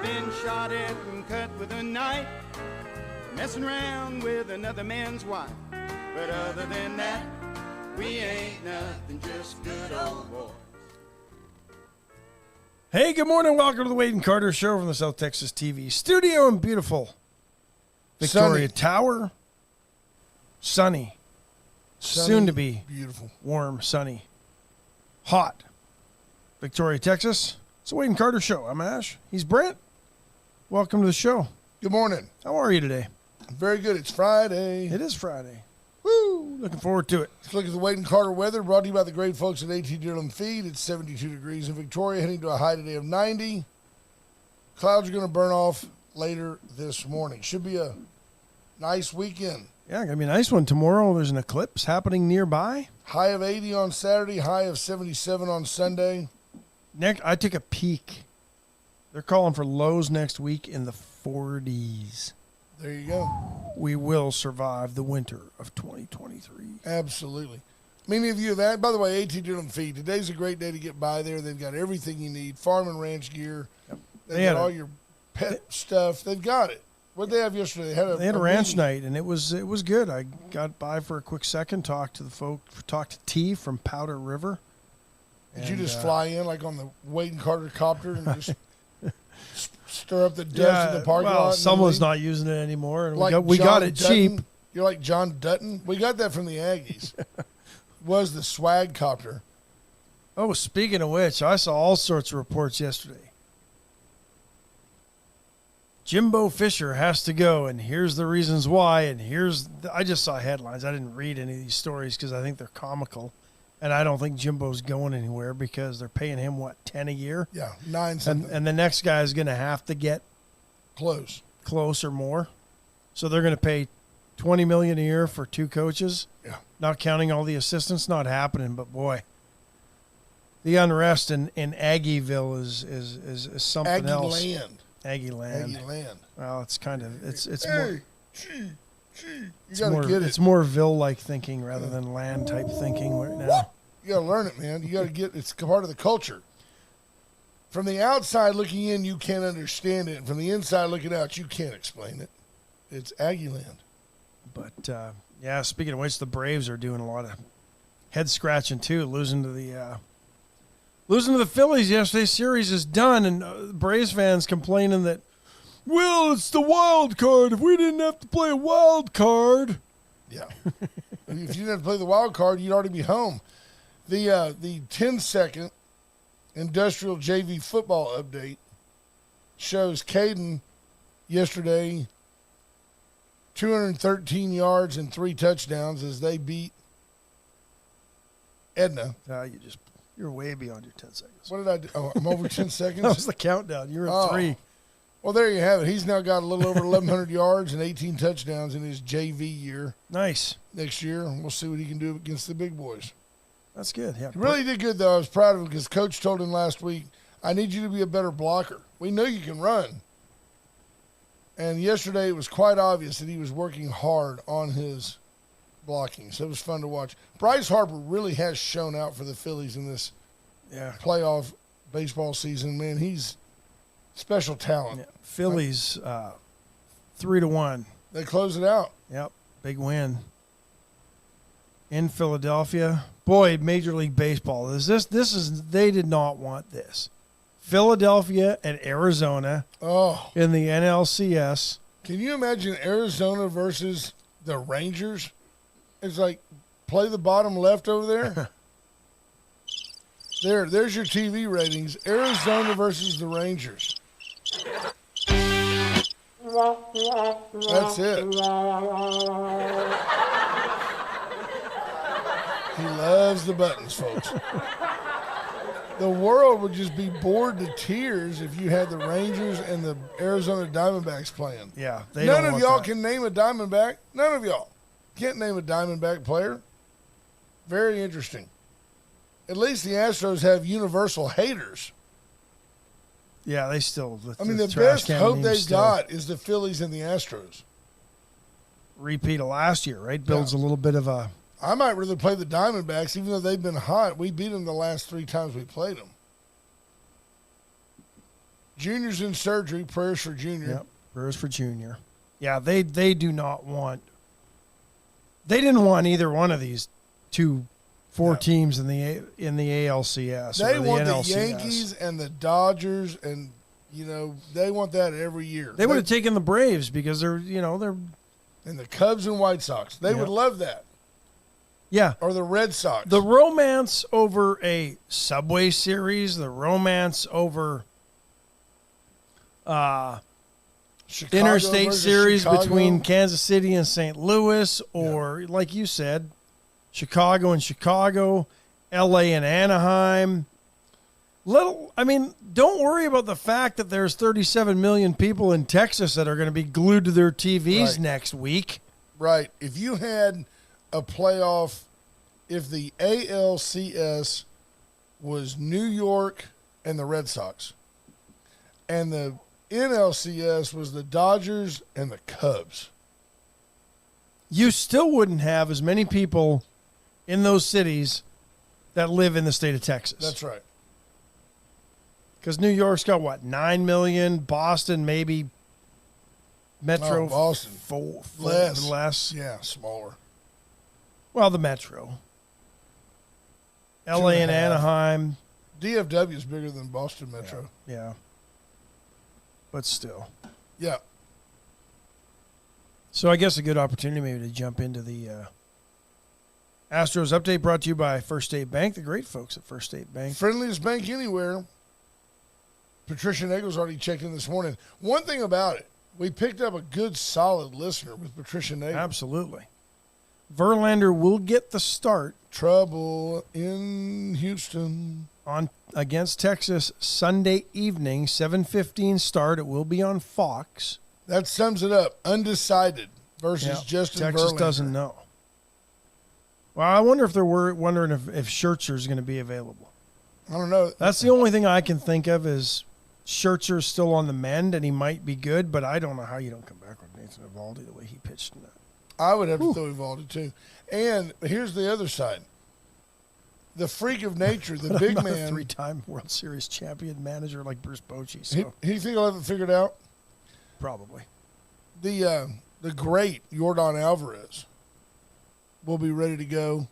I've been shot at and cut with a knife, messing around with another man's wife. But other than that, we ain't nothing, just good old boys. Hey, good morning. Welcome to the Wade and Carter Show from the South Texas TV studio in beautiful Victoria Tower. Sunny. Soon to be beautiful. Warm, sunny, hot. Victoria, Texas. It's the Wade and Carter Show. I'm Ash. He's Brent. Welcome to the show. Good morning. How are you today? Very good. It's Friday. It is Friday. Woo! Looking forward to it. Let's look at the Wade and Carter weather brought to you by the great folks at AT Dillon Feed. It's 72 degrees in Victoria, heading to a high today of 90. Clouds are going to burn off later this morning. Should be a nice weekend. Yeah, going to be a nice one tomorrow. There's an eclipse happening nearby. High of 80 on Saturday, high of 77 on Sunday. I took a peek. They're calling for lows next week in the 40s. There you go. We will survive the winter of 2023. Absolutely. Many of you have that. By the way, AT Dillon Feed. Today's a great day to get by there. They've got everything you need. Farm and ranch gear. Yep. They've got all your pet stuff. They've got it. What did they have yesterday? They had a ranch night, and it was good. I got by for a quick second, talked to T from Powder River. Did you just fly in like on the Wade and Carter copter and just stir up the dust in the parking lot? Someone's not using it anymore, and like we got it Dutton. cheap. You're like John Dutton. We got that from the Aggies. Was the swag copter. Oh, speaking of which, I saw all sorts of reports yesterday. Jimbo Fisher has to go, and here's the reasons why, and I just saw headlines. I didn't read any of these stories because I think they're comical, and I don't think Jimbo's going anywhere because they're paying him, what, 10 a year? Yeah, 9 something. And the next guy is going to have to get close or more. So they're going to pay $20 million a year for 2 coaches, not counting all the assistants. Not happening, but boy, the unrest in Aggieville is something else. Aggie land. Well, it's kind of it's more. It's more Ville-like thinking rather than land type thinking right now. You gotta learn it, man. You gotta get it's part of the culture. From the outside looking in, you can't understand it. And from the inside looking out, you can't explain it. It's Aggie land. But speaking of which, the Braves are doing a lot of head scratching too, losing to the Phillies yesterday. Series is done, and Braves fans complaining that, well, it's the wild card. If we didn't have to play a wild card. Yeah. If you didn't have to play the wild card, you'd already be home. The 10-second industrial JV football update shows Caden yesterday 213 yards and 3 touchdowns as they beat Edna. You're way beyond your 10 seconds. What did I do? Oh, I'm over 10 seconds? That was the countdown. You're at 3. Well, there you have it. He's now got a little over 1,100 yards and 18 touchdowns in his JV year. Nice. Next year, and we'll see what he can do against the big boys. That's good. Yeah. He really did good, though. I was proud of him because Coach told him last week, I need you to be a better blocker. We know you can run. And yesterday it was quite obvious that he was working hard on his blocking, so it was fun to watch. Bryce Harper really has shown out for the Phillies in this playoff baseball season. Man, he's special talent. Yeah. Phillies 3-1. They close it out. Yep, big win in Philadelphia. Boy, Major League Baseball they did not want this. Philadelphia and Arizona in the NLCS. Can you imagine Arizona versus the Rangers? It's like play the bottom left over there. There's your TV ratings. Arizona versus the Rangers. That's it. He loves the buttons, folks. The world would just be bored to tears if you had the Rangers and the Arizona Diamondbacks playing. Yeah. None of y'all can name a Diamondback. None of y'all can't name a Diamondback player. Very interesting. At least the Astros have universal haters. Yeah, they still. The best hope they've got is the Phillies and the Astros. Repeat of last year, right? Builds a little bit of a. I might rather play the Diamondbacks, even though they've been hot. We beat them the last 3 times we played them. Junior's in surgery. Prayers for Junior. Yep, prayers for Junior. Yeah, they do not want. They didn't want either one of these four teams in the ALCS. They want the NLCS. Yankees and the Dodgers, and they want that every year. They would have taken the Braves because they're and the Cubs and White Sox. They would love that. Yeah. Or the Red Sox. The romance over a Subway Series, the romance over interstate series between Kansas City and St. Louis, or like you said, Chicago and Chicago, LA and Anaheim. Don't worry about the fact that there's 37 million people in Texas that are going to be glued to their TVs next week. Right. If you had a playoff, if the ALCS was New York and the Red Sox, and the NLCS was the Dodgers and the Cubs, you still wouldn't have as many people in those cities that live in the state of Texas. That's right. Because New York's got, 9 million? Boston, maybe Metro. Boston. Less. Yeah, smaller. Well, the Metro. LA and Anaheim. DFW is bigger than Boston Metro. Yeah. But still. Yeah. So I guess a good opportunity maybe to jump into the Astros update, brought to you by First State Bank, the great folks at First State Bank. Friendliest bank anywhere. Patricia Nagel's already checked in this morning. One thing about it, we picked up a good, solid listener with Patricia Nagel. Absolutely. Verlander will get the start. Trouble in Houston. Against Texas Sunday evening, 7:15 start. It will be on Fox. That sums it up. Undecided versus Justin Texas Verlander. doesn't know. Well, I wonder if they're wondering if Scherzer's going to be available. I don't know. That's the only thing I can think of is Scherzer's still on the mend, and he might be good, but I don't know how you don't come back with Nathan Eovaldi the way he pitched in that. I would have to throw Eovaldi too. And here's the other side. The freak of nature, the big Not man. A 3-time World Series champion manager like Bruce Bochy. So. He think he'll have it figured out? Probably. The great Yordan Alvarez will be ready to go.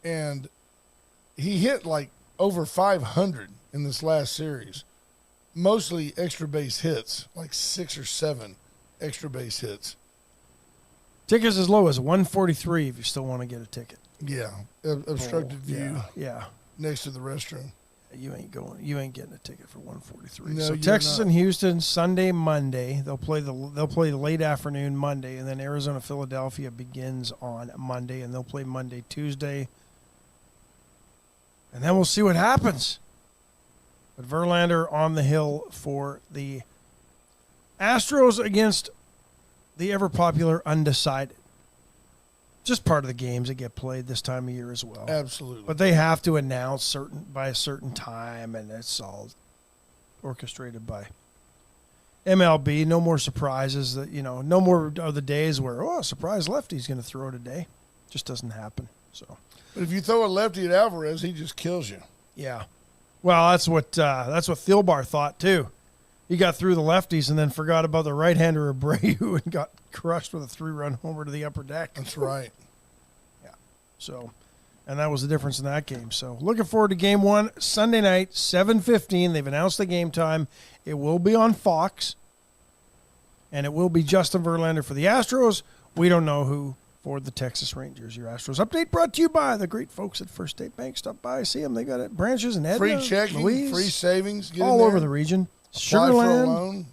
And he hit over 500 in this last series. Mostly extra base hits, 6 or 7 extra base hits. Tickets as low as $143 if you still want to get a ticket. Yeah, obstructed view. Yeah, next to the restroom. You ain't getting a ticket for $143. No, so you're Texas not. and Houston Sunday, Monday. They'll play the late afternoon Monday, and then Arizona Philadelphia begins on Monday, and they'll play Monday Tuesday, and then we'll see what happens. But Verlander on the hill for the Astros against the ever-popular undecided. Just part of the games that get played this time of year as well. Absolutely. But they have to announce by a certain time, and it's all orchestrated by MLB. No more surprises. No more of the days where, a surprise lefty's going to throw today. Just doesn't happen. So, but if you throw a lefty at Alvarez, he just kills you. Yeah. Well, that's what Thielbar thought too. He got through the lefties and then forgot about the right-hander Abreu and got crushed with a 3-run homer to the upper deck. That's right. Yeah. So, and that was the difference in that game. So, looking forward to Game 1 Sunday night, 7:15. They've announced the game time. It will be on Fox, and it will be Justin Verlander for the Astros. We don't know who for the Texas Rangers. Your Astros update brought to you by the great folks at First State Bank. Stop by, see them. They got it. Branches in Edna, Free checking, Louise, free savings. Get all over the region. Apply for a Sugarland. loan.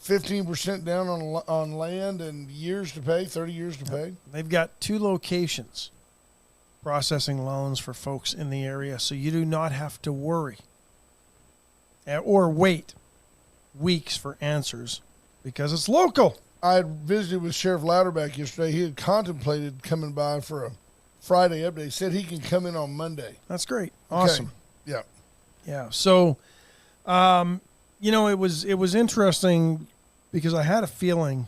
15% down on land and years to pay, 30 years to pay. They've got 2 locations processing loans for folks in the area, so you do not have to worry or wait weeks for answers because it's local. I had visited with Sheriff Louderback yesterday. He had contemplated coming by for a Friday update. He said he can come in on Monday. That's great. Awesome. Okay. Yeah. Yeah. So, it was interesting because I had a feeling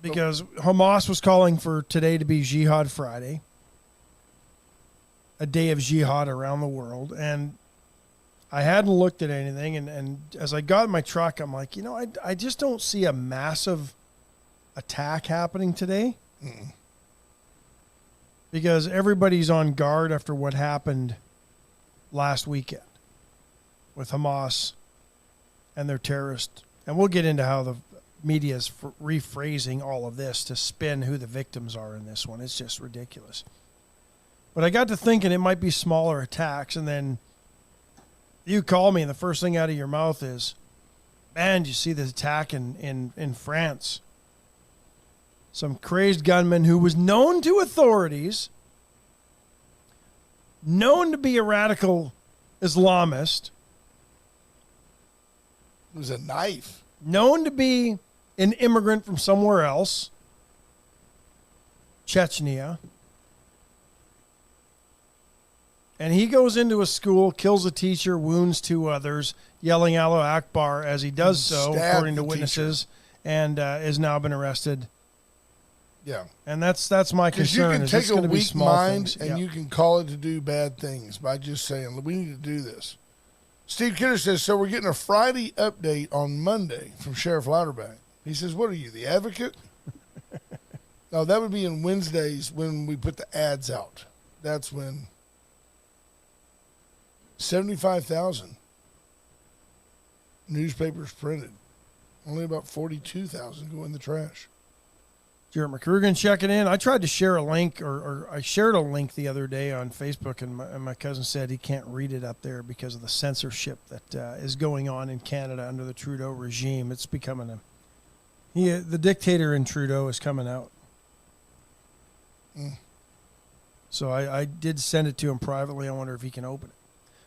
because Hamas was calling for today to be Jihad Friday, a day of jihad around the world. And I hadn't looked at anything, and as I got in my truck, I'm like, I just don't see a massive attack happening today. Because everybody's on guard after what happened last weekend with Hamas and their terrorists. And we'll get into how the media is rephrasing all of this to spin who the victims are in this one. It's just ridiculous. But I got to thinking it might be smaller attacks, and then you call me, and the first thing out of your mouth is, man, did you see the attack in France? Some crazed gunman who was known to authorities, known to be a radical Islamist. It was a knife. Known to be an immigrant from somewhere else, Chechnya. And he goes into a school, kills a teacher, wounds 2 others, yelling Allah Akbar as he does so, according to witnesses, and is now been arrested. Yeah. And that's my concern. Because you can take a weak mind things. and you can call it to do bad things by just saying, we need to do this. Steve Kidder says, so we're getting a Friday update on Monday from Sheriff Louderback. He says, what are you, the advocate? No, that would be in Wednesdays when we put the ads out. That's when 75,000 newspapers printed. Only about 42,000 go in the trash. Jarrett McCrugan checking in. I tried to share a link, or I shared a link the other day on Facebook, and my cousin said he can't read it up there because of the censorship that is going on in Canada under the Trudeau regime. It's becoming the dictator in Trudeau is coming out. So I did send it to him privately. I wonder if he can open it.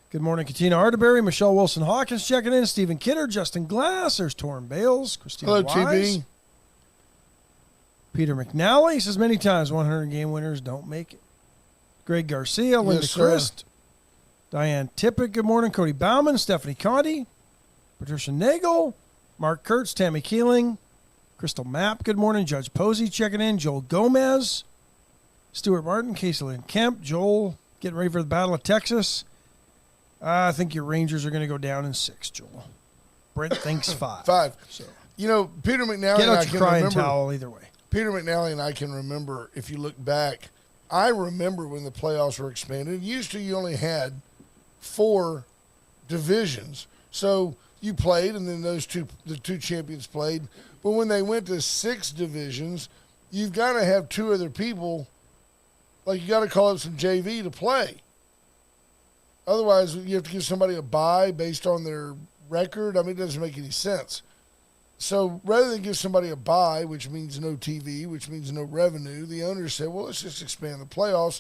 Good morning, Katina Arterberry, Michelle Wilson-Hawkins checking in, Stephen Kidder, Justin Glass, there's Torrin Bales, Christina Hello, Wise. TB. Peter McNally says many times 100-game winners don't make it. Greg Garcia, Linda Christ, Diane Tippett, good morning, Cody Bauman, Stephanie Conti, Patricia Nagel, Mark Kurtz, Tammy Keeling, Crystal Mapp, good morning, Judge Posey checking in, Joel Gomez, Stuart Martin, Casey Lynn Kemp, Joel getting ready for the Battle of Texas. I think your Rangers are going to go down in 6, Joel. Brent thinks 5. 5. So Peter McNally get and I out can your crying remember. towel either way. Peter McNally and I can remember, if you look back, I remember when the playoffs were expanded. Used to, you only had 4 divisions. So you played, and then the 2 champions played. But when they went to 6 divisions, you've got to have 2 other people. Like, you got to call up some JV to play. Otherwise, you have to give somebody a bye based on their record. I mean, it doesn't make any sense. So rather than give somebody a bye, which means no TV, which means no revenue, the owners said, well, let's just expand the playoffs.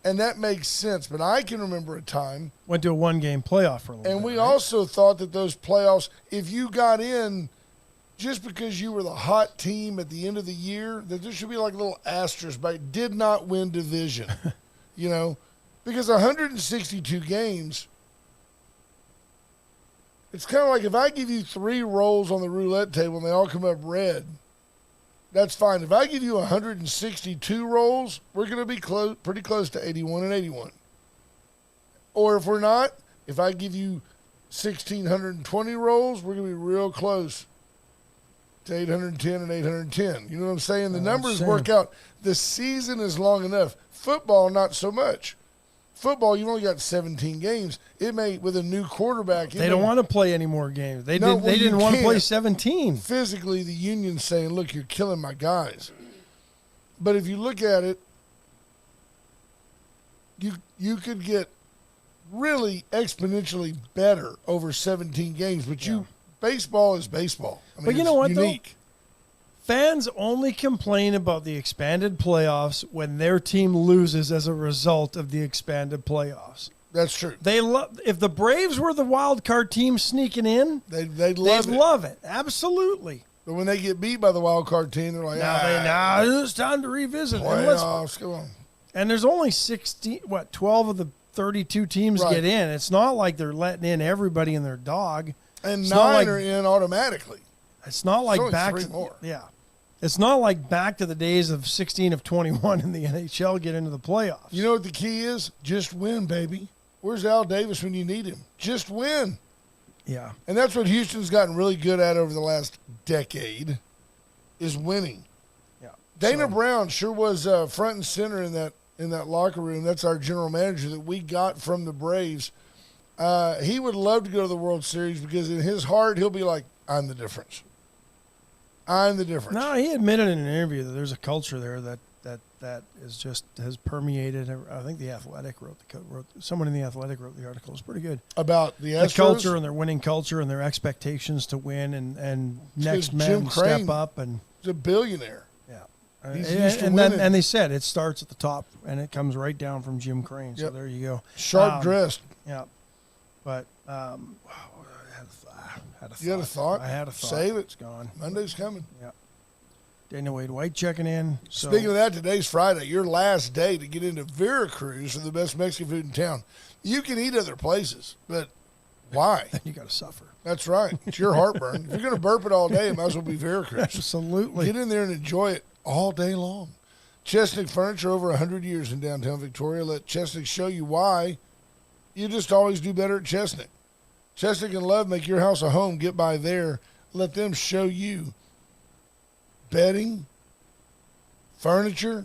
And that makes sense. But I can remember a time. Went to a 1-game playoff for a little bit. And we also thought that those playoffs, if you got in just because you were the hot team at the end of the year, that there should be like a little asterisk by did not win division, because 162 games, it's kind of like if I give you 3 rolls on the roulette table and they all come up red, that's fine. If I give you 162 rolls, we're going to be pretty close to 81 and 81. Or if we're not, if I give you 1,620 rolls, we're going to be real close to 810 and 810. You know what I'm saying? The numbers work out. The season is long enough. Football, not so much. Football, you've only got 17 games. It may, with a new quarterback. They don't want to play any more games. They didn't want to play 17. Physically, the union's saying, look, you're killing my guys. But if you look at it, you could get really exponentially better over 17 games. But baseball is baseball. I mean, but you know what, unique. though? Fans only complain about the expanded playoffs when their team loses as a result of the expanded playoffs. That's true. If the Braves were the wild card team sneaking in, they'd love it. Absolutely. But when they get beat by the wild card team, they're like, it's time to revisit. Playoffs, come on. And there's only 12 of the 32 teams get in. It's not like they're letting in everybody and their dog. And 9 are in automatically. It's not like It's not like back to the days of 16 of 21 in the NHL get into the playoffs. You know what the key is? Just win, baby. Where's Al Davis when you need him? Just win. Yeah. And that's what Houston's gotten really good at over the last decade, is winning. Yeah. Dana Brown sure was front and center in that locker room. That's our general manager that we got from the Braves. He would love to go to the World Series because in his heart he'll be like, I'm the difference. I'm the difference. No, he admitted in an interview that there's a culture there that is just has permeated. I think the Athletic wrote someone in the Athletic wrote the article. It's pretty good About the Astros? culture and their winning culture and their expectations to win and next men step up and he's a billionaire. Yeah, He's used to winning. and they said it starts at the top and it comes right down from Jim Crane. So Yep. there you go. Sharp dressed. Yeah, but I had a thought. You had a thought? I had a thought. Save it. It's gone. Monday's coming. Yeah. Daniel Wade White checking in. So, Speaking of that, today's Friday, your last day to get into Veracruz for the best Mexican food in town. You can eat other places, but why? then you got to suffer. That's right. It's your heartburn. If you're going to burp it all day, it might as well be Veracruz. Absolutely. Get in there and enjoy it all day long. Chesnick Furniture, over 100 years in downtown Victoria. Let Chesnick show you why you just always do better at Chesnick. Chesnick and Love make your house a home. Get by there. Let them show you bedding, furniture,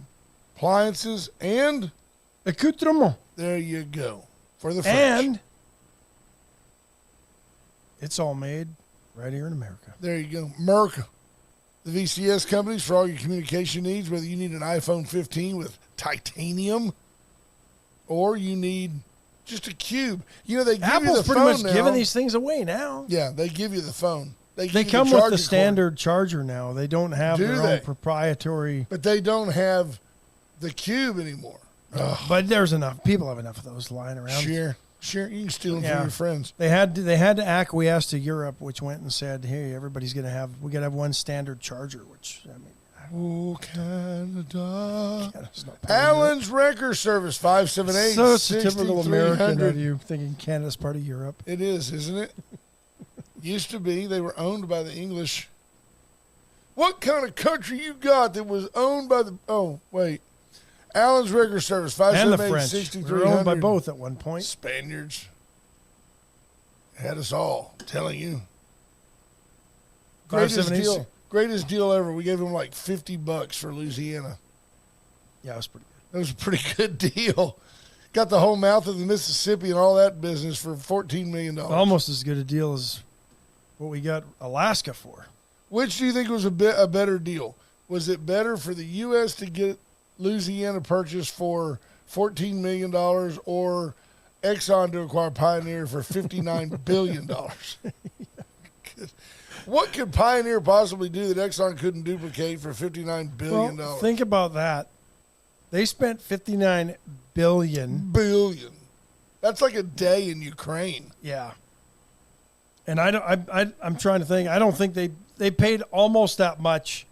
appliances, and accoutrement. there you go. For the French. And it's all made right here in America. There you go. Merck, the VCS companies for all your communication needs, whether you need an iPhone 15 with titanium or you need just a cube. You know, they give you Apple's the pretty phone much now. giving these things away now. Yeah, they give you the phone. They They give you come the with charger the cord, standard charger now. They don't have Do their they? own proprietary. but they don't have the cube anymore. But there's enough. People have enough of those lying around. Sure. You can steal them Yeah. from your friends. They had to acquiesce to Europe, which went and said, "Hey, everybody's gonna have one standard charger." Which I mean, Oh, Canada. Canada's not part of Allen's Wrecker Service, 578 Europe. So it's a typical American 6300. of you thinking Canada's part of Europe. It is, isn't it? Used to be. They were owned by the English. What kind of country you got that was owned by the... Oh, wait. Allen's Wrecker Service, And the 578 French. We were owned by 6300. both at one point. Spaniards had us all, I'm telling you. Greatest 578. deal. Greatest deal ever. We gave them like $50 for Louisiana. Yeah, it was pretty good. That was a pretty good deal. Got the whole mouth of the Mississippi and all that business for $14 million. Almost as good a deal as what we got Alaska for. Which do you think was a better deal? Was it better for the U.S. to get Louisiana purchased for $14 million or Exxon to acquire Pioneer for $59 billion? What could Pioneer possibly do that Exxon couldn't duplicate for $59 billion? Well, think about that. They spent $59 billion. That's like a day in Ukraine. Yeah. And I'm trying to think. I don't think they paid almost that much.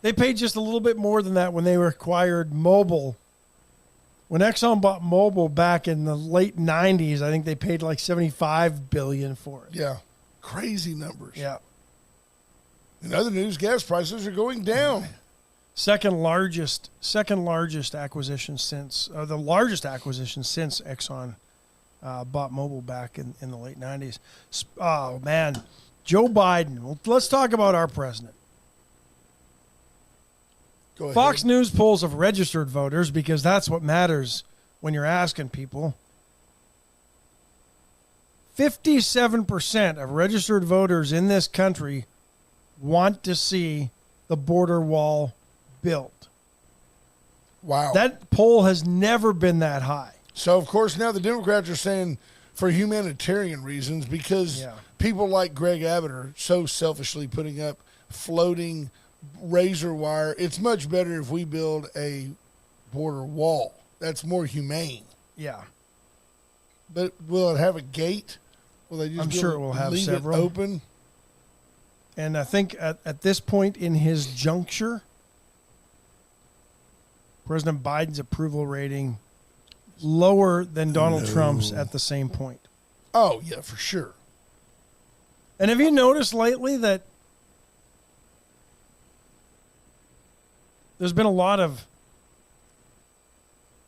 They paid just a little bit more than that when they acquired Mobil. When Exxon bought Mobil back in the late 90s, I think they paid like $75 billion for it. Yeah. Crazy numbers. Yeah. In other news, gas prices are going down. Second largest acquisition since the largest acquisition since Exxon bought Mobil back in the late 90s. Oh man, Joe Biden. Well, let's talk about our president. Go ahead. Fox News polls of registered voters, because that's what matters when you're asking people. 57% of registered voters in this country want to see the border wall built. Wow. That poll has never been that high. So, of course, now the Democrats are saying for humanitarian reasons because people like Greg Abbott are so selfishly putting up floating razor wire. It's much better if we build a border wall. That's more humane. Yeah. But will it have a gate? Will they just I'm sure it will have leave several. it open? And I think at this point in his juncture, President Biden's approval rating lower than Donald Trump's at the same point. Oh, yeah, for sure. And have you noticed lately that there's been a lot of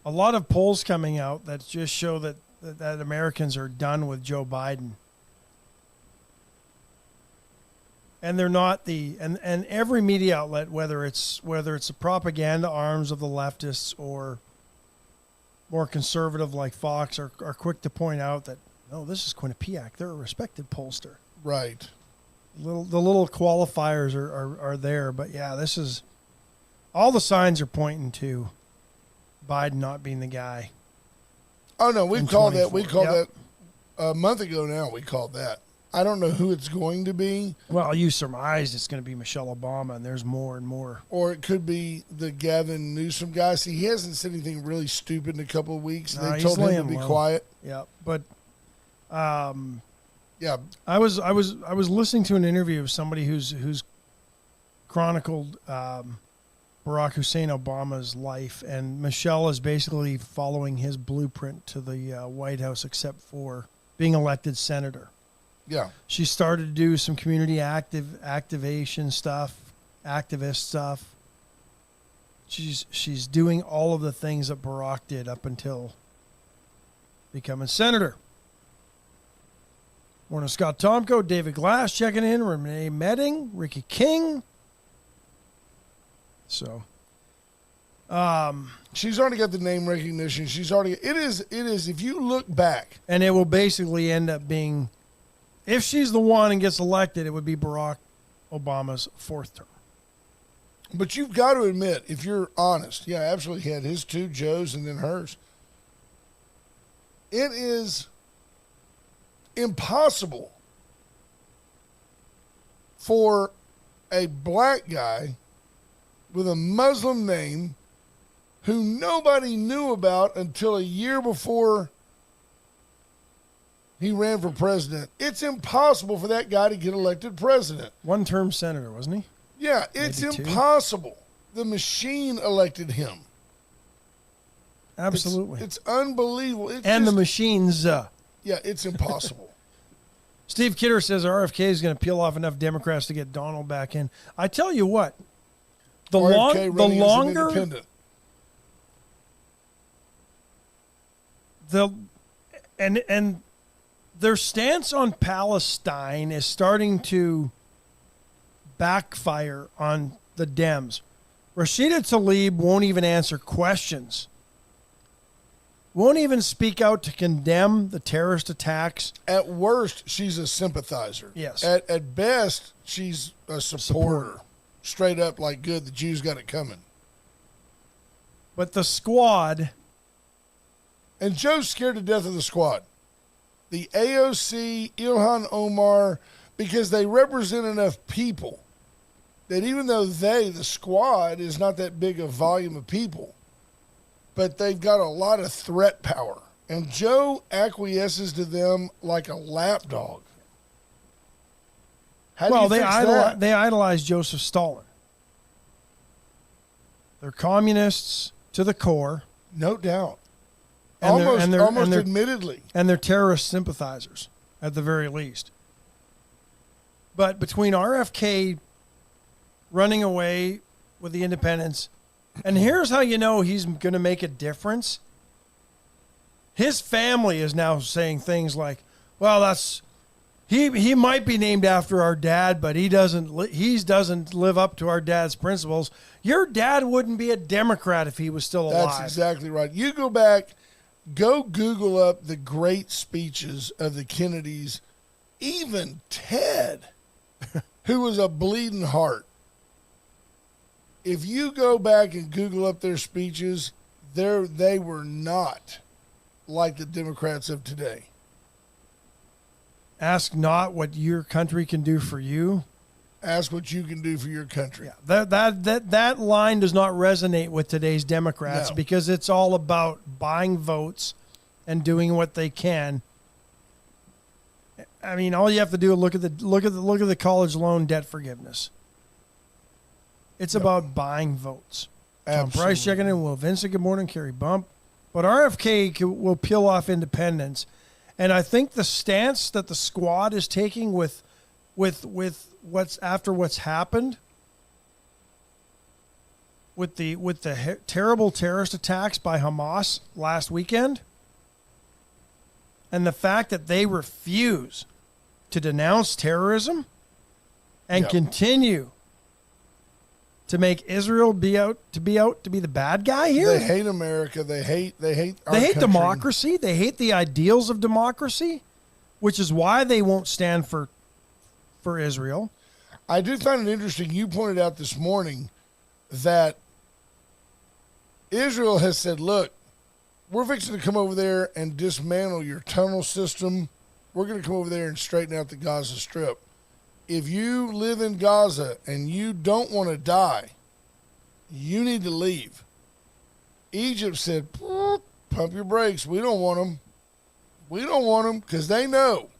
a lot of polls coming out that just show that Americans are done with Joe Biden. And they're not and every media outlet, whether it's the propaganda arms of the leftists or more conservative like Fox, are quick to point out that, no, this is Quinnipiac. They're a respected pollster. Right. The little qualifiers are there, but yeah, this is all the signs are pointing to Biden not being the guy. Oh no, we called that. We called Yep. that a month ago. Now we called that. I don't know who it's going to be. Well, you surmised it's going to be Michelle Obama, and there's more and more. Or it could be the Gavin Newsom guy. See, he hasn't said anything really stupid in a couple of weeks. No, they told him to be quiet. Yeah, but yeah, I was listening to an interview of somebody who's chronicled Barack Hussein Obama's life, and Michelle is basically following his blueprint to the White House, except for being elected senator. yeah. She started to do some community activation stuff, activist stuff. She's doing all of the things that Barack did up until becoming senator. Morning, Scott Tomko, David Glass checking in, Renee Medding, Ricky King. So, She's already got the name recognition. It is, if you look back. and it will basically end up being, if she's the one and gets elected, it would be Barack Obama's fourth term. But you've got to admit, if you're honest, yeah, absolutely. He had his two, Joe's, and then hers. It is impossible for a black guy with a Muslim name who nobody knew about until a year before he ran for president. It's impossible for that guy to get elected president. One-term senator, wasn't he? Yeah, it's Maybe two. impossible. The machine elected him. Absolutely. It's unbelievable. The machines. Yeah, it's impossible. Steve Kidder says RFK is going to peel off enough Democrats to get Donald back in. I tell you what, the RFK running as an longer independent. and their stance on Palestine is starting to backfire on the Dems. Rashida Tlaib won't even answer questions. Won't even speak out to condemn the terrorist attacks. At worst, she's a sympathizer. Yes. At best, she's a supporter. Straight up, like, good, the Jews got it coming. But the squad, And Joe's scared to death of the squad. The AOC, Ilhan Omar, because they represent enough people that even though the squad, is not that big a volume of people, but they've got a lot of threat power. And Joe acquiesces to them like a lapdog. How do you fix that? they idolize Joseph Stalin. They're communists to the core. No doubt. And Almost they're admittedly. And they're terrorist sympathizers, at the very least. But between RFK running away with the independents, and here's how you know he's going to make a difference. His family is now saying things like, well, he might be named after our dad, but he doesn't live up to our dad's principles. Your dad wouldn't be a Democrat if he was still alive. That's exactly right. You go back, go Google up the great speeches of the Kennedys, even Ted, who was a bleeding heart. If you go back and Google up their speeches, they were not like the Democrats of today. Ask not what your country can do for you. Ask what you can do for your country. Yeah, that line does not resonate with today's Democrats No. because it's all about buying votes and doing what they can. I mean, all you have to do is look at the college loan debt forgiveness. It's about buying votes. John Price checking in. Will Vincent, good morning. Kerry Bump. But RFK will peel off independence. And I think the stance that the squad is taking with what's happened with the terrible terrorist attacks by Hamas last weekend, and the fact that they refuse to denounce terrorism and continue to make Israel be to be the bad guy here. They hate America. They hate our country. Democracy. They hate the ideals of democracy, which is why they won't stand for Israel. I do find it interesting. You pointed out this morning that Israel has said, look, we're fixing to come over there and dismantle your tunnel system. We're going to come over there and straighten out the Gaza Strip. If you live in Gaza and you don't want to die, you need to leave. Egypt said, pump your brakes. We don't want them. We don't want them because they know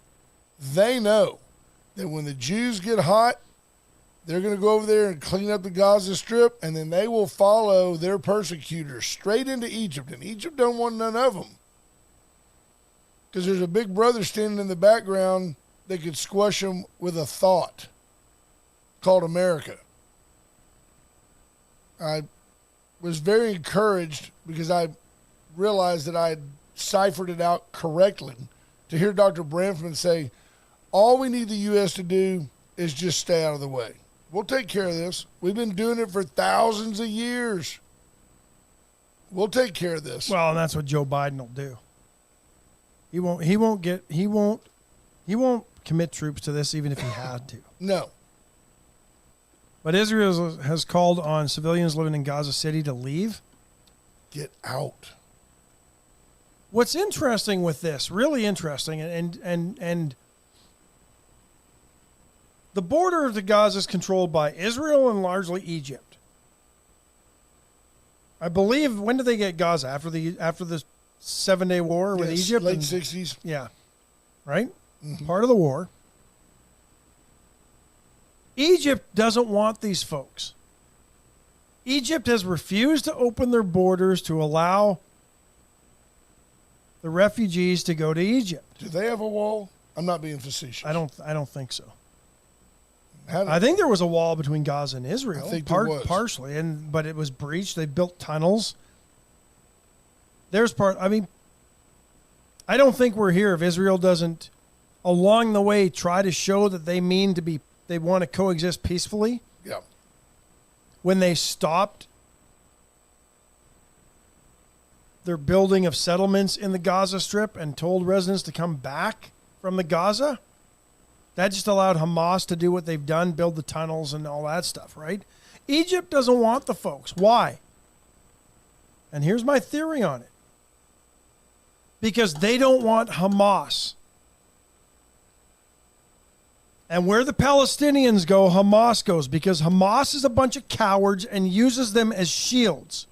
that when the Jews get hot, they're going to go over there and clean up the Gaza Strip, and then they will follow their persecutors straight into Egypt. And Egypt don't want none of them because there's a big brother standing in the background that could squash them with a thought called America. I was very encouraged because I realized that I had ciphered it out correctly to hear Dr. Branfman say, all we need the U.S. to do is just stay out of the way. We'll take care of this. We've been doing it for thousands of years. We'll take care of this. Well, and that's what Joe Biden will do. He won't commit troops to this even if he had to. No. But Israel has called on civilians living in Gaza City to leave. Get out. What's interesting with this, really interesting, and the border of the Gaza is controlled by Israel and largely Egypt. I believe, when did they get Gaza? After the 7-day war with Egypt? Late 60s. Yeah. Right? Mm-hmm. Part of the war. Egypt doesn't want these folks. Egypt has refused to open their borders to allow the refugees to go to Egypt. Do they have a wall? I'm not being facetious. I don't think so. I think there was a wall between Gaza and Israel. I think there was. Partially, but it was breached. They built tunnels. I don't think we're here if Israel doesn't, along the way, try to show that they want to coexist peacefully. Yeah. When they stopped their building of settlements in the Gaza Strip and told residents to come back from the Gaza, that just allowed Hamas to do what they've done, build the tunnels and all that stuff, right? Egypt doesn't want the folks. Why? And here's my theory on it. Because they don't want Hamas. And where the Palestinians go, Hamas goes, because Hamas is a bunch of cowards and uses them as shields.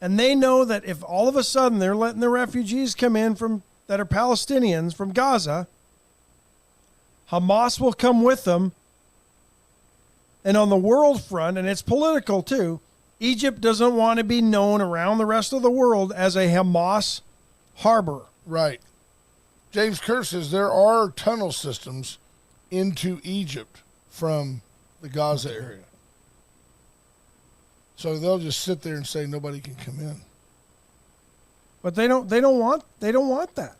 And they know that if all of a sudden they're letting the refugees come in that are Palestinians from Gaza, Hamas will come with them. And on the world front, and it's political too, Egypt doesn't want to be known around the rest of the world as a Hamas harbor. Right. James Kerr says there are tunnel systems into Egypt from the Gaza area. So they'll just sit there and say nobody can come in. But they don't want that.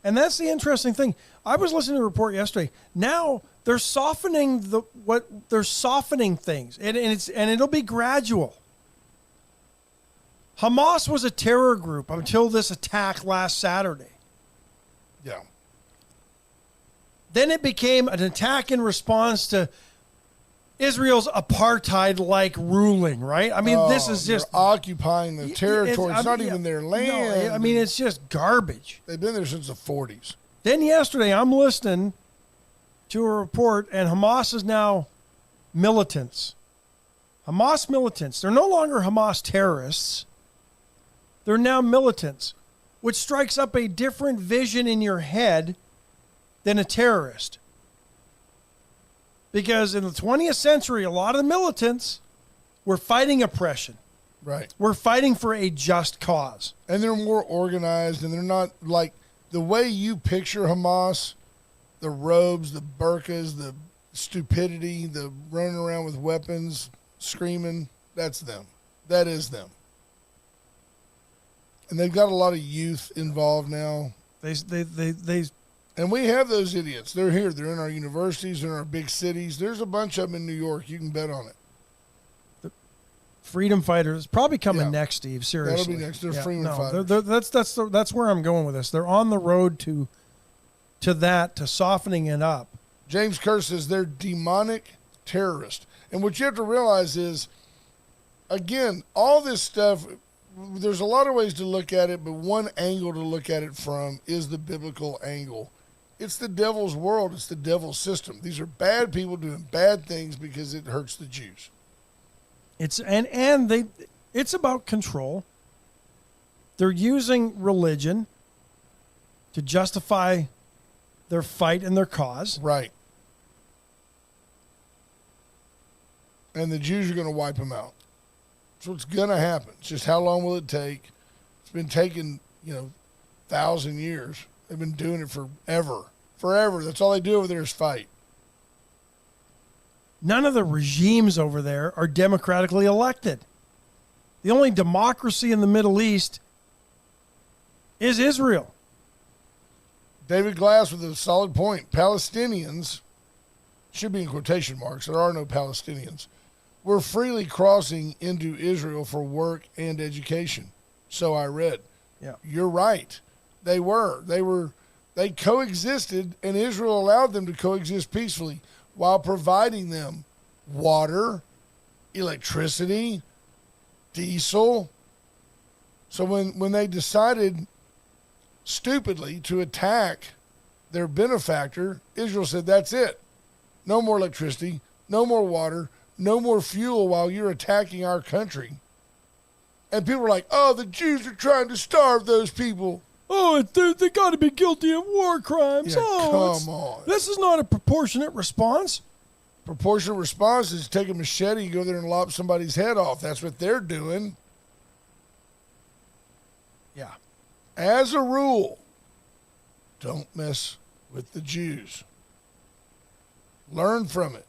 And that's the interesting thing. I was listening to a report yesterday. Now they're softening things, and it'll be gradual. Hamas was a terror group until this attack last Saturday. Yeah. Then it became an attack in response to Israel's apartheid-like ruling, right? I mean, this is just occupying the territory. It's not even their land. No, I mean, it's just garbage. They've been there since the 40s. Then yesterday, I'm listening to a report, and Hamas is now militants. Hamas militants. They're no longer Hamas terrorists. They're now militants, which strikes up a different vision in your head than a terrorist. Because in the 20th century, a lot of the militants were fighting oppression. Right. We're fighting for a just cause. And they're more organized, and they're not like the way you picture Hamas, the robes, the burqas, the stupidity, the running around with weapons, screaming, that's them. That is them. And they've got a lot of youth involved now. And we have those idiots. They're here. They're in our universities. They're in our big cities. There's a bunch of them in New York. You can bet on it. The freedom fighters probably coming next, Steve. Seriously, that'll be next. They're freedom fighters. That's where I'm going with this. They're on the road to softening it up. James Kerr says they're demonic terrorists. And what you have to realize is, again, all this stuff, there's a lot of ways to look at it, but one angle to look at it from is the biblical angle. It's the devil's world. It's the devil's system. These are bad people doing bad things because it hurts the Jews. It's about control. They're using religion to justify their fight and their cause. Right. And the Jews are going to wipe them out. So it's going to happen. It's just how long will it take? It's been taking, 1,000 years. They've been doing it forever. Forever. That's all they do over there is fight. None of the regimes over there are democratically elected. The only democracy in the Middle East is Israel. David Glass with a solid point. Palestinians, should be in quotation marks, there are no Palestinians, were freely crossing into Israel for work and education. So I read. Yeah. You're right. They were. They coexisted, and Israel allowed them to coexist peacefully while providing them water, electricity, diesel. So when they decided stupidly to attack their benefactor, Israel said, that's it. No more electricity, no more water, no more fuel while you're attacking our country. And people are like, oh, the Jews are trying to starve those people. Oh, they got to be guilty of war crimes. Yeah, come on. This is not a proportionate response. Proportionate response is take a machete and go there and lop somebody's head off. That's what they're doing. Yeah. As a rule, don't mess with the Jews. Learn from it.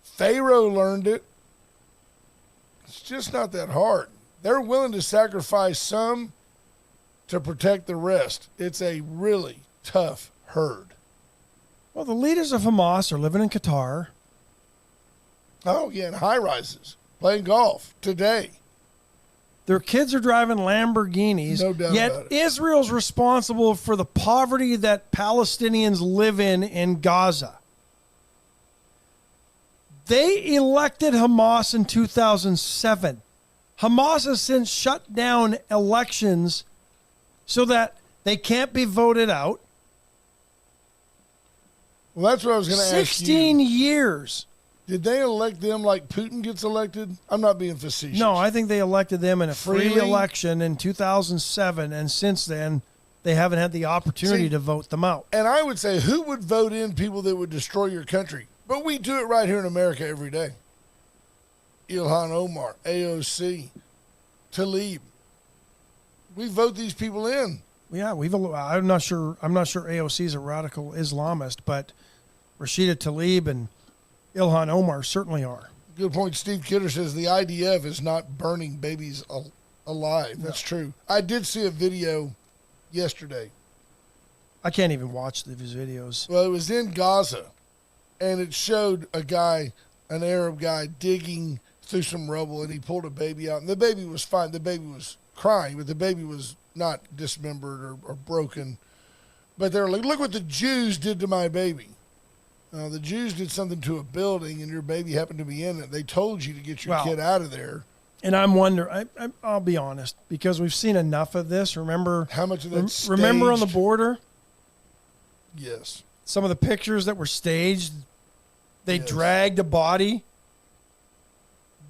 Pharaoh learned it. It's just not that hard. They're willing to sacrifice some to protect the rest. It's a really tough herd. Well, the leaders of Hamas are living in Qatar. Oh, yeah, in high rises, playing golf today. Their kids are driving Lamborghinis. No doubt yet about it. Israel's responsible for the poverty that Palestinians live in Gaza. They elected Hamas in 2007. Hamas has since shut down elections so that they can't be voted out. Well, that's what I was going to ask you. 16 years. Did they elect them like Putin gets elected? I'm not being facetious. No, I think they elected them in a free Freely? election in 2007, and since then, they haven't had the opportunity to vote them out. And I would say, who would vote in people that would destroy your country? But we do it right here in America every day. Ilhan Omar, AOC, Tlaib. We vote these people in. Yeah, I'm not sure AOC is a radical Islamist, but Rashida Tlaib and Ilhan Omar certainly are. Good point. Steve Kidder says the IDF is not burning babies alive. That's true. I did see a video yesterday. I can't even watch these videos. Well, it was in Gaza, and it showed a guy, an Arab guy, digging through some rubble, and he pulled a baby out, and the baby was fine. The baby was crying, but the baby was not dismembered or broken. But they're like, look what the Jews did to my baby. The Jews did something to a building, and your baby happened to be in it. They told you to get your kid out of there. And I'm wondering, I'll be honest, because we've seen enough of this. Remember how much of that staged? Remember on the border? Yes. Some of the pictures that were staged, they dragged a body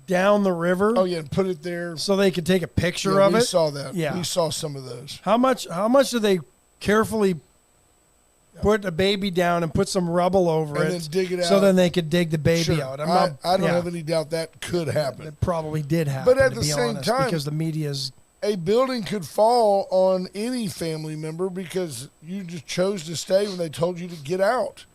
down the river. Oh, yeah, and put it there. So they could take a picture of it. We saw that. Yeah. We saw some of those. How much did they carefully put a baby down and put some rubble over and it, then dig it out, so then they could dig the baby out? I don't have any doubt that could happen. It probably did happen. But at the same time, because the media's a building could fall on any family member because you just chose to stay when they told you to get out.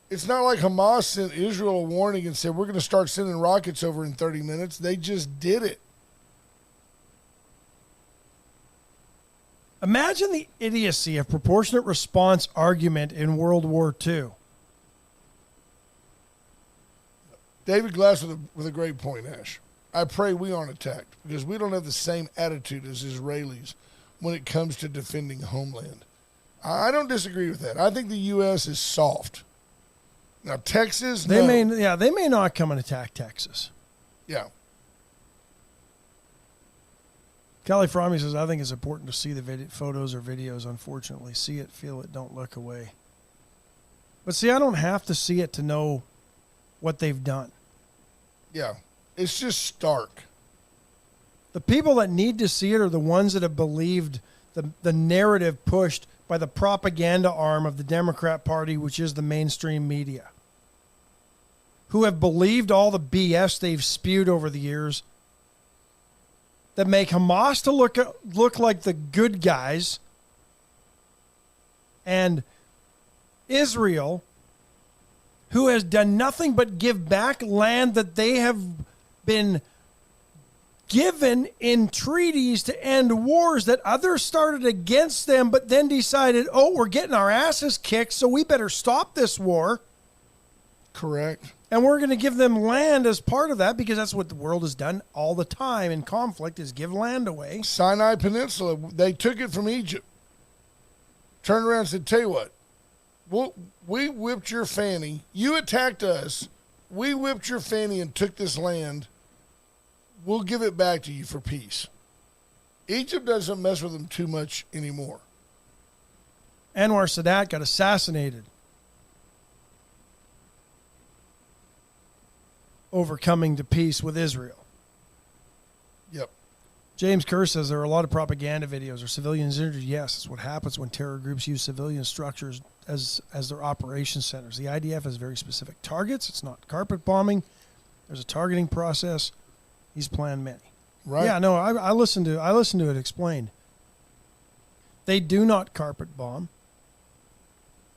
It's not like Hamas sent Israel a warning and said, we're going to start sending rockets over in 30 minutes. They just did it. Imagine the idiocy of proportionate response argument in World War II. David Glass with a great point, Ash. I pray we aren't attacked because we don't have the same attitude as Israelis when it comes to defending homeland. I don't disagree with that. I think the U.S. is soft. Now, Texas, they may not come and attack Texas. Yeah. Callie Frommie says, I think it's important to see the photos or videos, unfortunately. See it, feel it, don't look away. But see, I don't have to see it to know what they've done. Yeah. It's just stark. The people that need to see it are the ones that have believed the narrative pushed by the propaganda arm of the Democrat Party, which is the mainstream media, who have believed all the BS they've spewed over the years that make Hamas to look like the good guys and Israel, who has done nothing but give back land that they have been given in treaties to end wars that others started against them, but then decided, oh, we're getting our asses kicked, so we better stop this war. Correct. And we're going to give them land as part of that because that's what the world has done all the time in conflict is give land away. Sinai Peninsula, they took it from Egypt. Turned around and said, tell you what, we whipped your fanny. You attacked us. We whipped your fanny and took this land. We'll give it back to you for peace. Egypt doesn't mess with them too much anymore. Anwar Sadat got assassinated over coming to peace with Israel. Yep. James Kerr says there are a lot of propaganda videos. Are civilians injured? Yes, it's what happens when terror groups use civilian structures as their operation centers. The IDF has very specific targets. It's not carpet bombing. There's a targeting process. He's planned many. Right. Yeah, no, I listened to it explained. They do not carpet bomb.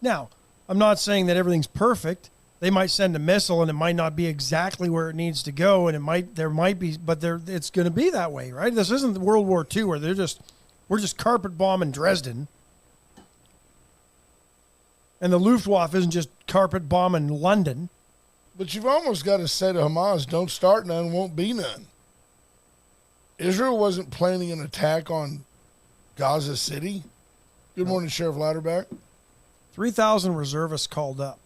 Now, I'm not saying that everything's perfect. They might send a missile and it might not be exactly where it needs to go, and it's going to be that way, right? This isn't World War II where we're just carpet bombing Dresden, and the Luftwaffe isn't just carpet bombing London. But you've almost got to say to Hamas, don't start none, won't be none. Israel wasn't planning an attack on Gaza City. Good morning, Sheriff Louderback. 3,000 reservists called up.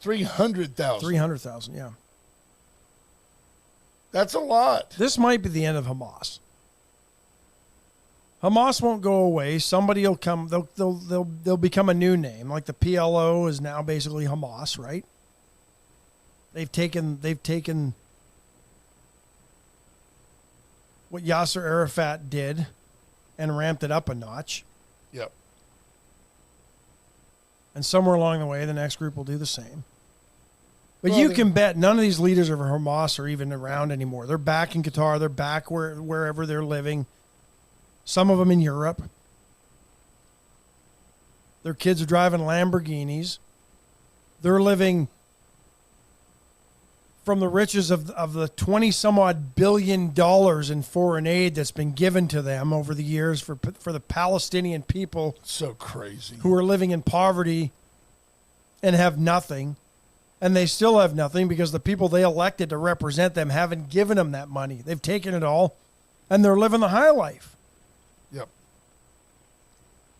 300,000. 300,000, yeah. That's a lot. This might be the end of Hamas. Hamas won't go away. Somebody will come. They'll become a new name. Like the PLO is now basically Hamas, right? They've taken what Yasser Arafat did and ramped it up a notch. Yep. And somewhere along the way, the next group will do the same. But you can bet none of these leaders of Hamas are even around anymore. They're back in Qatar. They're back wherever they're living. Some of them in Europe. Their kids are driving Lamborghinis. They're living from the riches of the 20-some-odd billion dollars in foreign aid that's been given to them over the years for the Palestinian people. So crazy. Who are living in poverty and have nothing. And they still have nothing because the people they elected to represent them haven't given them that money. They've taken it all, and they're living the high life. Yep.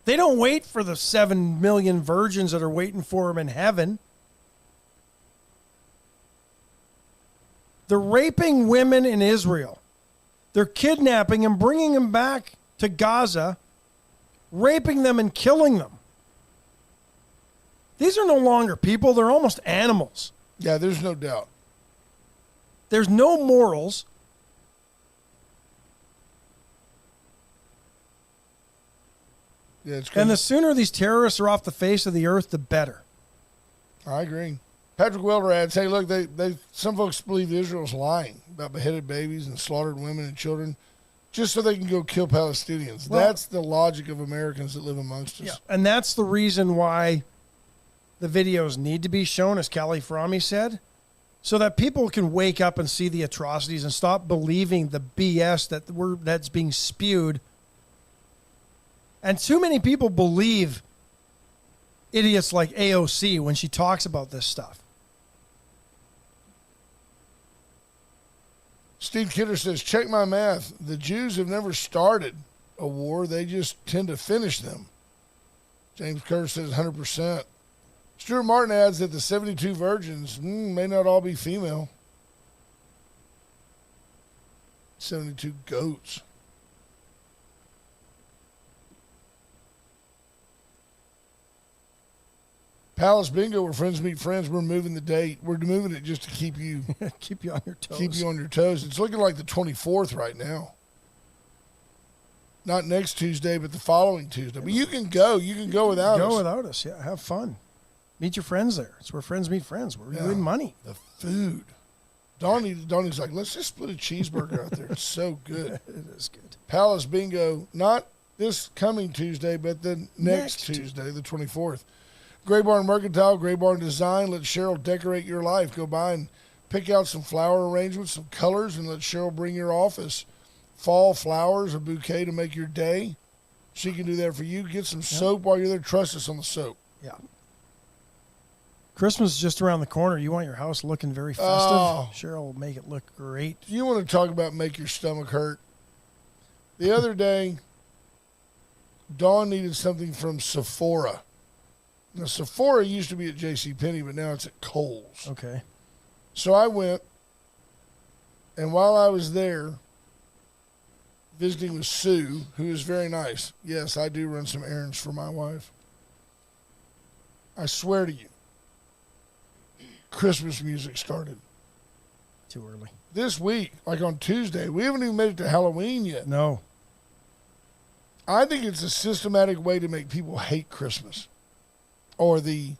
They don't wait for the 7 million virgins that are waiting for them in heaven. They're raping women in Israel. They're kidnapping and bringing them back to Gaza, raping them and killing them. These are no longer people. They're almost animals. Yeah, there's no doubt. There's no morals. Yeah, it's crazy. And the sooner these terrorists are off the face of the earth, the better. I agree. Patrick Welder adds, hey, look, some folks believe Israel's lying about beheaded babies and slaughtered women and children just so they can go kill Palestinians. Well, that's the logic of Americans that live amongst us. Yeah, and that's the reason why the videos need to be shown, as Callie Farami said, so that people can wake up and see the atrocities and stop believing the BS that's being spewed. And too many people believe idiots like AOC when she talks about this stuff. Steve Kidder says, check my math. The Jews have never started a war. They just tend to finish them. James Curtis says 100%. Stuart Martin adds that the 72 virgins may not all be female. 72 goats. Palace Bingo, where friends meet friends. We're moving the date. We're moving it just to keep you keep you on your toes. Keep you on your toes. It's looking like the 24th right now. Not next Tuesday, but the following Tuesday. But you can go. You can go without us. Go without us. Yeah, have fun. Meet your friends there. It's where friends meet friends. We're doing money. The food. Donnie's like, let's just split a cheeseburger out there. It's so good. It is good. Palace Bingo, not this coming Tuesday, but the next Tuesday, the 24th. Gray Barn Mercantile, Gray Barn Design. Let Cheryl decorate your life. Go by and pick out some flower arrangements, some colors, and let Cheryl bring your office fall flowers, a bouquet to make your day. She can do that for you. Get some soap while you're there. Trust us on the soap. Yeah. Christmas is just around the corner. You want your house looking very festive? Oh. Cheryl will make it look great. You want to talk about make your stomach hurt? The other day, Dawn needed something from Sephora. Now, Sephora used to be at JCPenney, but now it's at Kohl's. Okay. So I went, and while I was there visiting with Sue, who is very nice. Yes, I do run some errands for my wife. I swear to you, Christmas music started. Too early. This week, like on Tuesday, we haven't even made it to Halloween yet. No. I think it's a systematic way to make people hate Christmas. Or the,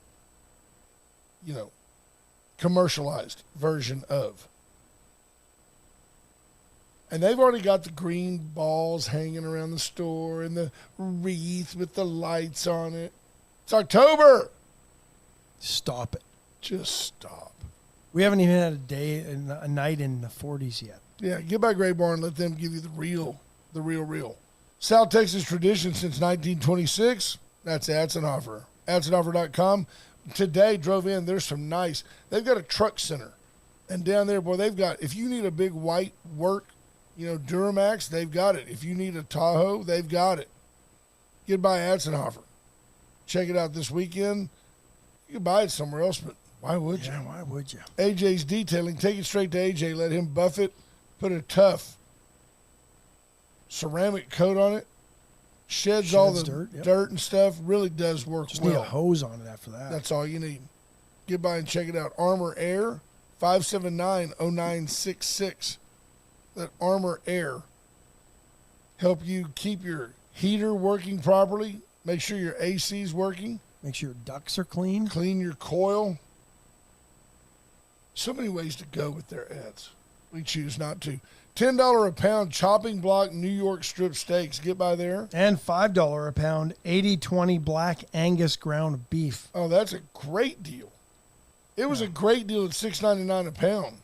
commercialized version of. And they've already got the green balls hanging around the store and the wreath with the lights on it. It's October. Stop it. Just stop. We haven't even had a night in the 40s yet. Yeah, get by Gray Barn. Let them give you the real. South Texas tradition since 1926. That's Atzenhofer. Atzenhofer.com. Today, drove in. There's some nice. They've got a truck center. And down there, boy, they've got, if you need a big white work, Duramax, they've got it. If you need a Tahoe, they've got it. Get by Atzenhofer. Check it out this weekend. You can buy it somewhere else, but why would you? Yeah, why would you? AJ's Detailing. Take it straight to AJ. Let him buff it. Put a tough ceramic coat on it. Sheds all the dirt and stuff. Really does work Just well. Need a hose on it after that. That's all you need. Get by and check it out. Armor Air, 579-0966. Let Armor Air help you keep your heater working properly. Make sure your AC is working. Make sure your ducts are clean. Clean your coil. So many ways to go with their ads. We choose not to. $10 a pound chopping block New York strip steaks. Get by there. And $5 a pound 80/20 black Angus ground beef. Oh, that's a great deal. It was a great deal at $6.99 a pound.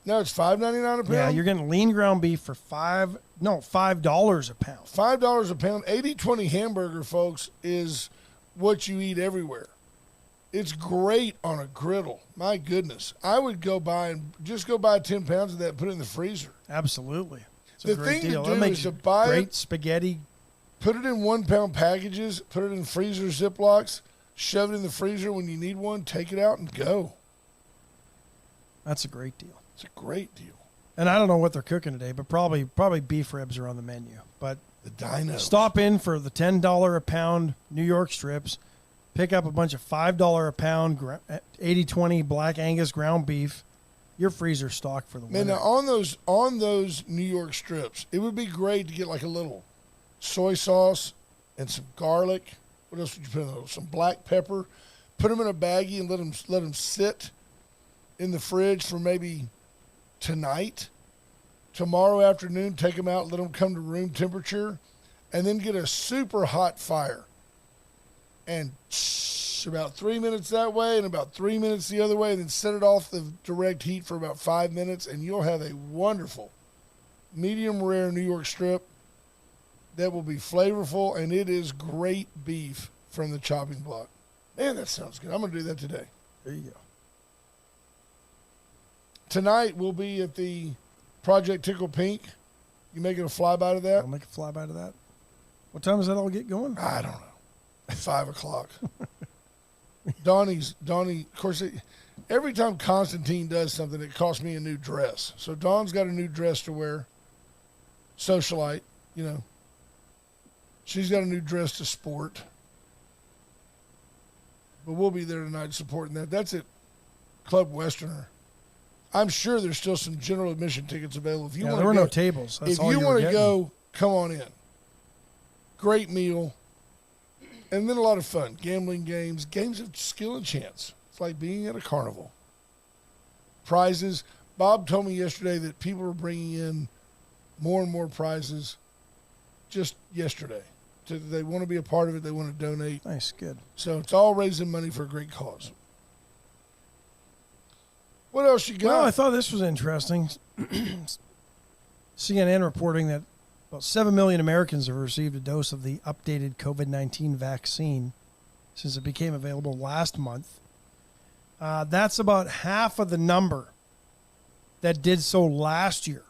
Now it's $5.99 a pound? Yeah, you're getting lean ground beef for $5 a pound. $5 a pound. 80/20 hamburger, folks, is what you eat everywhere. It's great on a griddle. My goodness. I would go buy 10 pounds of that and put it in the freezer. Absolutely. It's the a great thing deal. to do is to buy great spaghetti. Put it in 1 pound packages, put it in freezer Ziplocs, shove it in the freezer when you need one, take it out and go. That's a great deal. It's a great deal. And I don't know what they're cooking today, but probably beef ribs are on the menu. But the dinos. Stop in for the $10 a pound New York strips. Pick up a bunch of $5 a pound 80/20 black Angus ground beef. Your freezer stock for the winter. Man, now on those New York strips, it would be great to get like a little soy sauce and some garlic. What else would you put in those? Some black pepper. put them in a baggie and let them sit in the fridge for maybe tonight. Tomorrow afternoon, take them out, let them come to room temperature, and then get a super hot fire. And about 3 minutes that way and about 3 minutes the other way, and then set it off the direct heat for about 5 minutes, and you'll have a wonderful medium rare New York strip that will be flavorful, and it is great beef from the chopping block. Man, that sounds good. I'm going to do that today. There you go. Tonight we'll be at the Project Tickle Pink. You making a flyby to that? I'll make a flyby to that. What time does that all get going? I don't know. 5 o'clock. Donnie, of course, every time Constantine does something, it costs me a new dress. So Dawn's got a new dress to wear. Socialite, you know. She's got a new dress to sport. But we'll be there tonight supporting that. That's at Club Westerner. I'm sure there's still some general admission tickets available. If you there want were go, no tables. That's if all you want to getting. go, come on in. Great meal. And then a lot of fun. Gambling games of skill and chance. It's like being at a carnival. Prizes. Bob told me yesterday that people are bringing in more and more prizes just yesterday. They want to be a part of it. They want to donate. Nice, good. So it's all raising money for a great cause. What else you got? Well, I thought this was interesting. CNN reporting that about 7 million Americans have received a dose of the updated COVID-19 vaccine since it became available last month. That's about half of the number that did so last year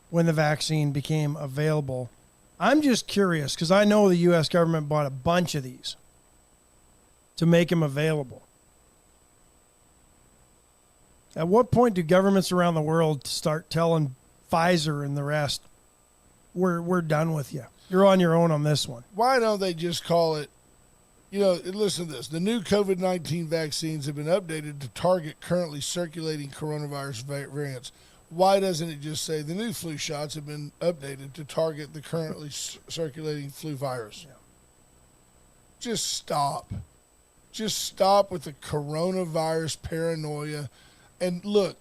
when the vaccine became available. I'm just curious because I know the U.S. government bought a bunch of these to make them available. At what point do governments around the world start telling Pfizer and the rest, we're done with you. You're on your own on this one? Why don't they just call it, listen to this. The new COVID-19 vaccines have been updated to target currently circulating coronavirus variants. Why doesn't it just say the new flu shots have been updated to target the currently circulating flu virus? Yeah. Just stop. Just stop with the coronavirus paranoia. And look,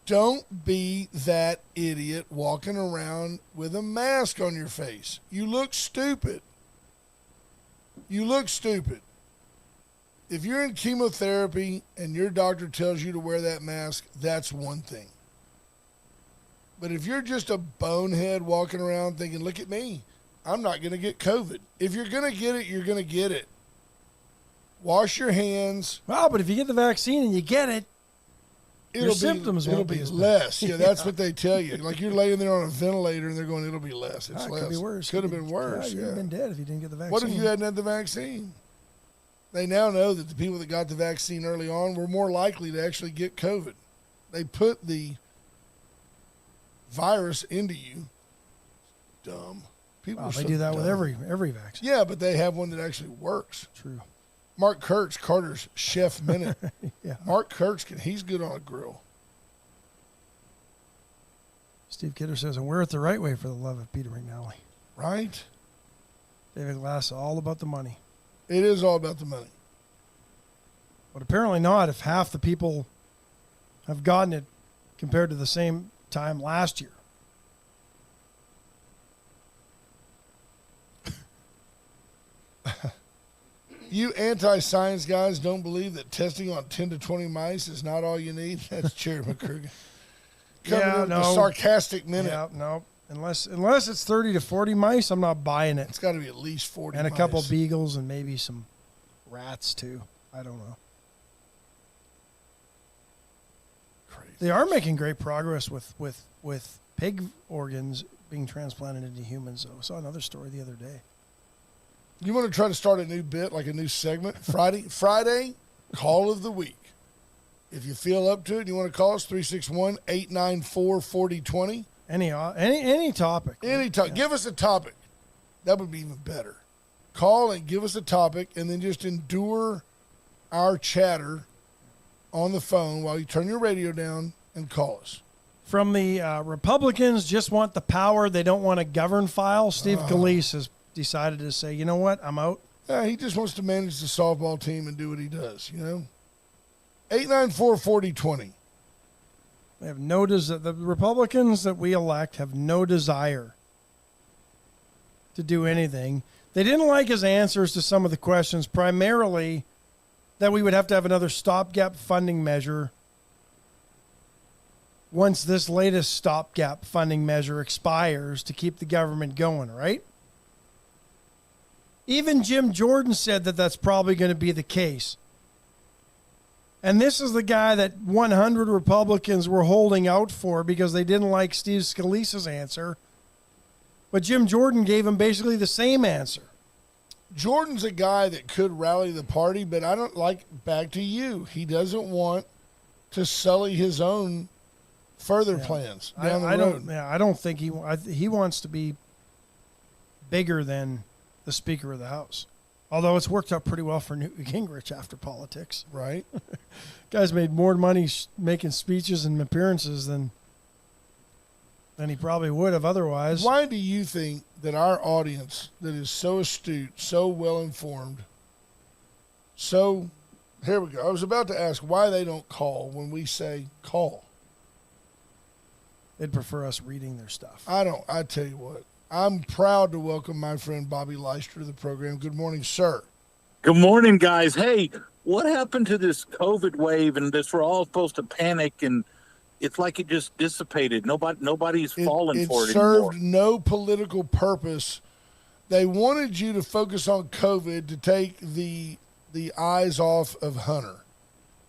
don't be that idiot walking around with a mask on your face. You look stupid. You look stupid. If you're in chemotherapy and your doctor tells you to wear that mask, that's one thing. But if you're just a bonehead walking around thinking, look at me, I'm not going to get COVID. If you're going to get it, you're going to get it. Wash your hands. Well, but if you get the vaccine and you get it, your symptoms it'll won't be as bad. less. Yeah, that's what they tell you. Like you're laying there on a ventilator and they're going, it'll be less. It's less. Could be worse. Could have been worse. You'd have been dead if you didn't get the vaccine. What if you hadn't had the vaccine? They now know that the people that got the vaccine early on were more likely to actually get COVID. They put the virus into you. Dumb. People are they so do that dumb. with every vaccine. Yeah, but they have one that actually works. True. Mark Kurtz, Carter's Chef Minute. Yeah. Mark Kurtz, he's good on a grill. Steve Kidder says, and we're at the right way for the love of Peter McNally. Right? David Glass, all about the money. It is all about the money. But apparently not if half the people have gotten it compared to the same time last year. You anti-science guys don't believe that testing on 10 to 20 mice is not all you need? That's Jerry McCurgan. Coming in with the sarcastic minute. Yeah, no. Unless it's 30 to 40 mice, I'm not buying it. It's got to be at least 40 and mice. A couple beagles and maybe some rats too. I don't know. Crazy. They are making great progress with pig organs being transplanted into humans, though. I saw another story the other day. You want to try to start a new bit, like a new segment? Friday, call of the week. If you feel up to it, you want to call us, 361-894-4020. Any topic. Any topic. Give us a topic. That would be even better. Call and give us a topic, and then just endure our chatter on the phone while you turn your radio down and call us. From the Republicans just want the power, they don't want to govern file, Steve Scalise has decided to say, you know what, I'm out. He just wants to manage the softball team and do what he does, 894-4020. They have no desire. The Republicans that we elect have no desire to do anything. They didn't like his answers to some of the questions, primarily that we would have to have another stopgap funding measure once this latest stopgap funding measure expires to keep the government going, right? Even Jim Jordan said that that's probably going to be the case. And this is the guy that 100 Republicans were holding out for because they didn't like Steve Scalise's answer. But Jim Jordan gave him basically the same answer. Jordan's a guy that could rally the party, but I don't like, back to you, he doesn't want to sully his own further plans down the road. I don't think he wants to be bigger than the Speaker of the House. Although it's worked out pretty well for Newt Gingrich after politics. Right. Guy's made more money making speeches and appearances than he probably would have otherwise. Why do you think that our audience that is so astute, so well-informed, here we go. I was about to ask why they don't call when we say call. They'd prefer us reading their stuff. I tell you what. I'm proud to welcome my friend Bobby Leister to the program. Good morning, sir. Good morning, guys. Hey, what happened to this COVID wave and this? We're all supposed to panic, and it's like it just dissipated. Nobody's falling for it anymore. It served no political purpose. They wanted you to focus on COVID to take the eyes off of Hunter.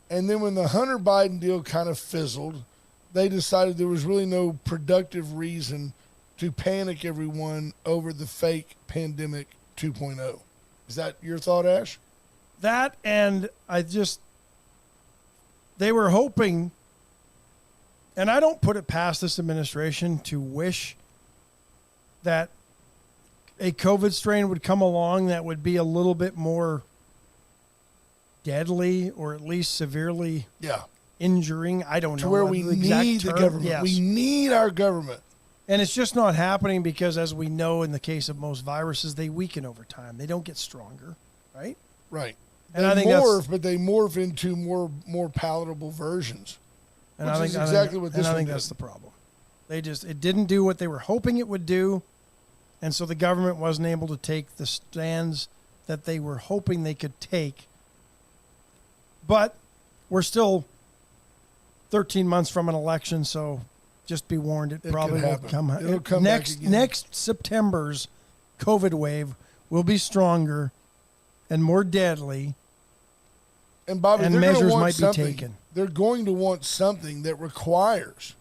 And then when the Hunter Biden deal kind of fizzled, they decided there was really no productive reason to panic everyone over the fake pandemic 2.0. Is that your thought, Ash? That, and they were hoping, and I don't put it past this administration to wish that a COVID strain would come along that would be a little bit more deadly or at least severely injuring. I don't know. To where we need the government. Yes. We need our government. And it's just not happening because, as we know, in the case of most viruses, they weaken over time. They don't get stronger, right? Right. And they morph into more palatable versions. And which is exactly what this one did. I think that's the problem. It didn't do what they were hoping it would do, and so the government wasn't able to take the stands that they were hoping they could take. But we're still 13 months from an election, so just be warned, it probably will come. It'll come next back again. Next September's COVID wave will be stronger and more deadly. And Bobby, and measures might be taken. They're going to want something that requires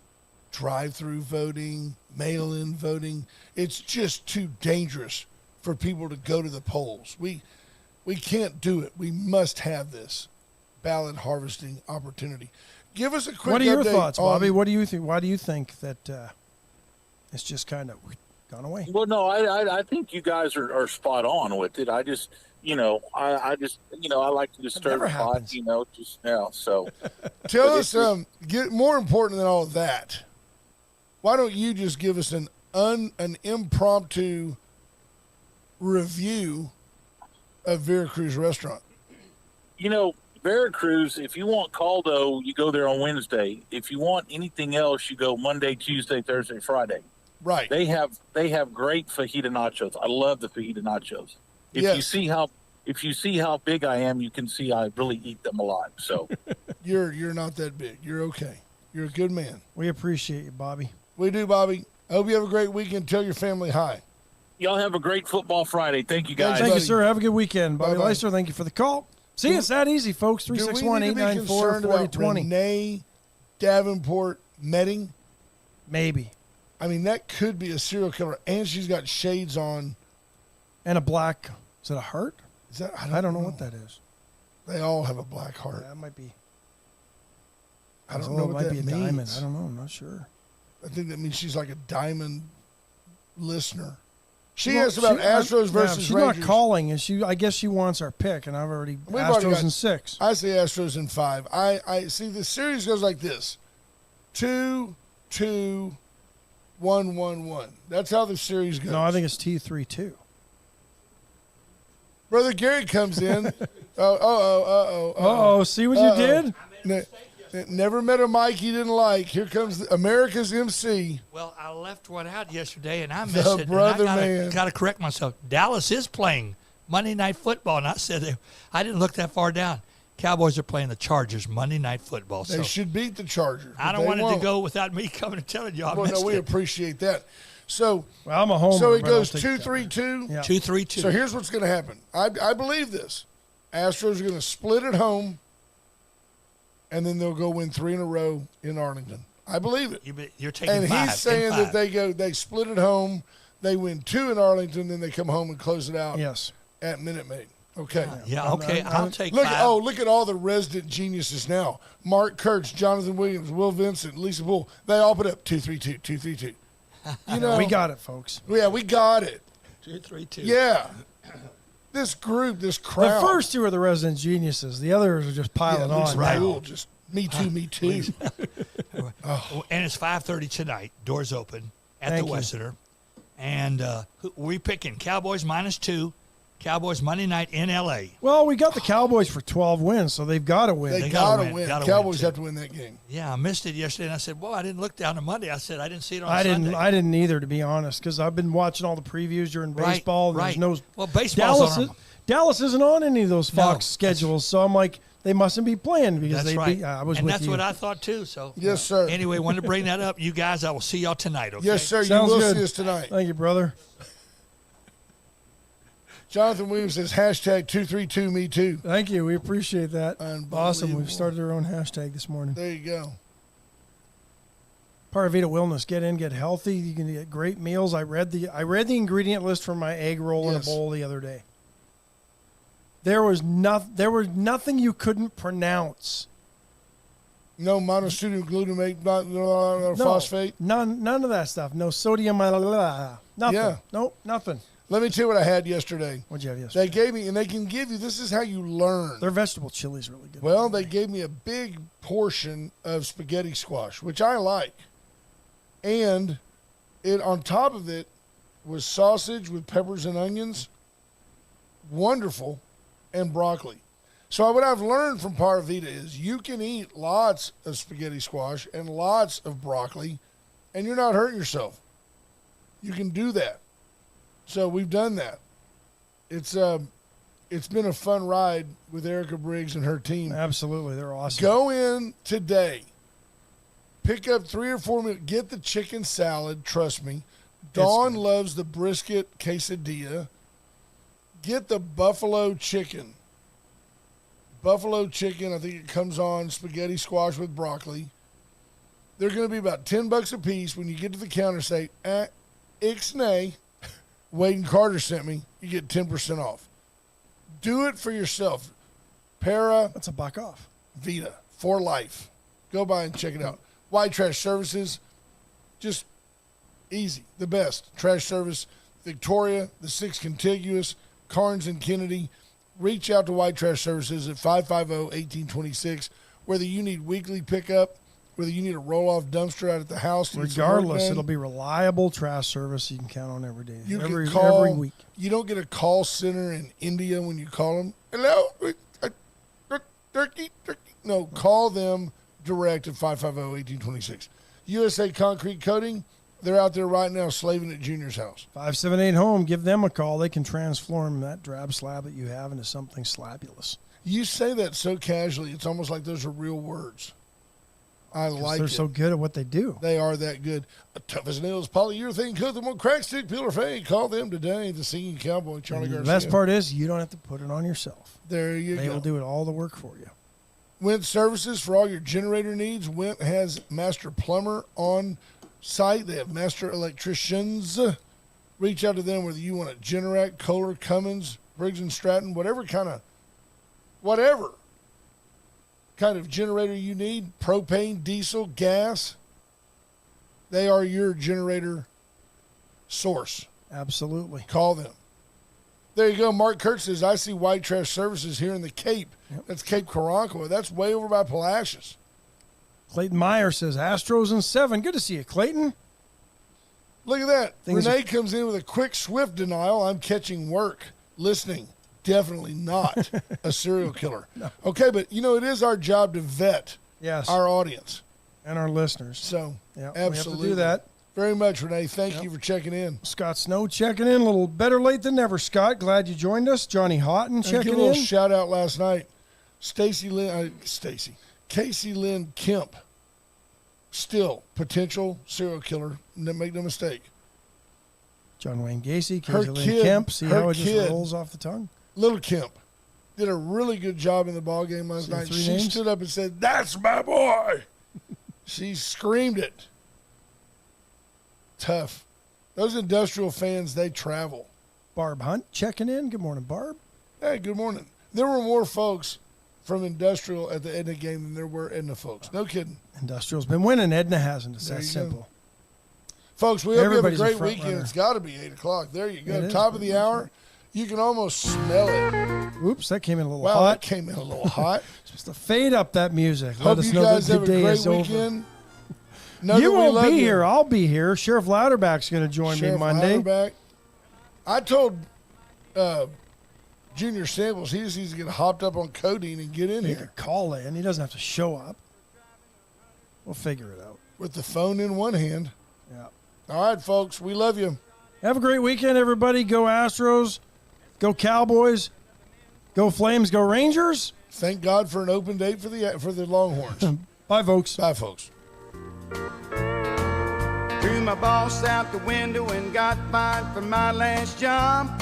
drive-through voting, mail-in voting. It's just too dangerous for people to go to the polls. We can't do it. We must have this ballot harvesting opportunity. Give us a quick update. What are your thoughts, Bobby? What do you think? Why do you think that it's just kind of gone away? Well, no, I think you guys are spot on with it. I just, I like to disturb the pot, just now. So tell us, get more important than all of that. Why don't you just give us an impromptu review of Veracruz Restaurant? Veracruz, if you want caldo, you go there on Wednesday. If you want anything else, you go Monday, Tuesday, Thursday, Friday. Right. They have great fajita nachos. I love the fajita nachos. If you see how big I am, you can see I really eat them a lot. So you're not that big. You're okay. You're a good man. We appreciate you, Bobby. We do, Bobby. I hope you have a great weekend. Tell your family hi. Y'all have a great football Friday. Thank you, guys. Thank you, sir. Have a good weekend. Bobby Leister, thank you for the call. See, it's that easy, folks. 361-894-4020. Renee Davenport Metting? Maybe. I mean, that could be a serial killer, and she's got shades on. And a black, is it a heart? Is that? I don't know what that is. They all have a black heart. That might be. I don't know what that means. It might be a diamond. I don't know. I'm not sure. I think that means she's like a diamond listener. She asked about Astros versus she's Rangers. She's not calling, and I guess she wants our pick, and I've already Astros in 6. I say Astros in 5. I see the series goes like this: 2-2-1-1-1. That's how the series goes. No, I think it's T3-2. Brother Gary comes in. Oh. See what you did? Never met a mic he didn't like. Here comes America's MC. Well, I left one out yesterday, and I missed it. Brother and I man. got to correct myself. Dallas is playing Monday Night Football, and I said I didn't look that far down. Cowboys are playing the Chargers Monday Night Football. They should beat the Chargers. I don't want it to go without me coming and telling you I missed no, we it. appreciate that. So, I'm a homer. So it goes but I'll take 2-3-2. Yeah. 2-3-2. So here's what's going to happen. I believe this. Astros are going to split at home, and then they'll go win 3 in a row in Arlington. I believe it. You're taking and 5. He's saying that they split at home, they win 2 in Arlington, then they come home and close it out. Yes. At Minute Maid. Okay. Yeah, okay. I'll take look, 5. Look at all the resident geniuses now. Mark Kurtz, Jonathan Williams, Will Vincent, Lisa Bull. They all put up 2-3-2, 2-3-2. You know, we got it, folks. Yeah, we got it. 2-3-2. Yeah. This group, this crowd. The first 2 are the resident geniuses. The others are just piling on. Right. Cool. Just me too, me too. And it's 5:30 tonight. Doors open at the Westerner. And who we picking? Cowboys -2. Cowboys Monday night in L.A. Well, we got the Cowboys for 12 wins, so they've got to win. They got to win. Cowboys have to win that game. Yeah, I missed it yesterday, and I said, well, I didn't look down on Monday. I said, I didn't see it on Sunday. I didn't either, to be honest, because I've been watching all the previews during baseball. And right. There's no, well, baseball's Dallas isn't on any of those Fox schedules, so I'm like, they mustn't be playing because that's they right. I was and with that's you. what I thought, too. So yes, sir. Anyway, wanted to bring that up. You guys, I will see y'all tonight, okay? Yes, sir. Sounds you will good. see us tonight. Thank you, brother. Jonathan Williams says, #232 me too. Thank you. We appreciate that. Awesome. We've started our own hashtag this morning. There you go. Paravita Wellness. Get in, get healthy. You can get great meals. I read the ingredient list for my egg roll in a bowl the other day. There was nothing you couldn't pronounce. No monosodium glutamate, phosphate. None of that stuff. No sodium. Nothing. Yeah. Nope. Nothing. Let me tell you what I had yesterday. What'd you have yesterday? They gave me, and they can give you, this is how you learn. Their vegetable chili's really good. Well, they gave me a big portion of spaghetti squash, which I like. And on top of it was sausage with peppers and onions. Wonderful. And broccoli. So what I've learned from Paravita is you can eat lots of spaghetti squash and lots of broccoli, and you're not hurting yourself. You can do that. So we've done that. It's been a fun ride with Erica Briggs and her team. Absolutely. They're awesome. Go in today. Pick up 3 or 4 meals. Get the chicken salad. Trust me. Dawn loves the brisket quesadilla. Get the buffalo chicken. Buffalo chicken, I think it comes on spaghetti squash with broccoli. They're going to be about $10 a piece. When you get to the counter, say, Ixnay. Wade and Carter sent me. You get 10% off. Do it for yourself. That's a buck off. Vita for life. Go by and check it out. White Trash Services, just easy. The best. Trash service, Victoria, the 6 contiguous, Carnes and Kennedy. Reach out to White Trash Services at 550-1826. Whether you need weekly pickup, whether you need a roll-off dumpster out at the house. Regardless, it'll be reliable trash service you can count on every day. Every week. You don't get a call center in India when you call them. Hello? Turkey. No, call them direct at 550-1826. USA Concrete Coating, they're out there right now slaving at Junior's house. 578-HOME. Give them a call. They can transform that drab slab that you have into something slabulous. You say that so casually, it's almost like those are real words. I like they're it. so good at what they do. They are that good. Tough as nails, polyurethane coat them on crack stick, peel or fade. Call them today. The singing cowboy, Charlie Garcia. The best part is you don't have to put it on yourself. There you go. They will do it all the work for you. Wint Services for all your generator needs. Wint has master plumber on site. They have master electricians. Reach out to them whether you want a Generac, Kohler, Cummins, Briggs & Stratton, whatever kind of generator you need, propane, diesel, gas. They are your generator source. Absolutely. Call them. There you go. Mark Kurtz says, I see White Trash Services here in the Cape. Yep. That's Cape Caronquo. That's way over by Palacios. Clayton Meyer says, Astros in 7. Good to see you, Clayton. Look at that. Renee comes in with a quick, swift denial. I'm catching work, listening. definitely not a serial killer. No. Okay, but, it is our job to vet our audience. And our listeners. So, absolutely. We have to do that. Very much, Renee. Thank you for checking in. Scott Snow checking in. A little better late than never, Scott. Glad you joined us. Johnny Houghton checking in. Give a little shout out last night. Casey Lynn Kemp, still potential serial killer. Make no mistake. John Wayne Gacy, Casey Lynn Kemp. See how it just rolls off the tongue. Little Kemp did a really good job in the ball game last night. She stood up and said, "That's my boy." She screamed it. Tough. Those industrial fans, they travel. Barb Hunt checking in. Good morning, Barb. Hey, good morning. There were more folks from Industrial at the Edna game than there were Edna folks. No kidding. Industrial's been winning. Edna hasn't. It's that simple. Go. Folks, we hope you have a great weekend. Runner. It's got to be 8 o'clock. There you go. Top of the hour. You can almost smell it. Oops, that came in a little hot. Wow, that came in a little hot. Just to fade up that music. Hope Let us you know guys that have the a day great is weekend. You won't be here. I'll be here. Sheriff Louderback's going to join me Monday. Louderback. I told Junior Samples he just needs to get hopped up on codeine and get in here. He could call in. He doesn't have to show up. We'll figure it out. With the phone in one hand. Yeah. All right, folks. We love you. Have a great weekend, everybody. Go Astros. Go Cowboys. Go Flames. Go Rangers. Thank God for an open date for the Longhorns. Bye, folks. Bye, folks. Threw my boss out the window and got fired from my last job.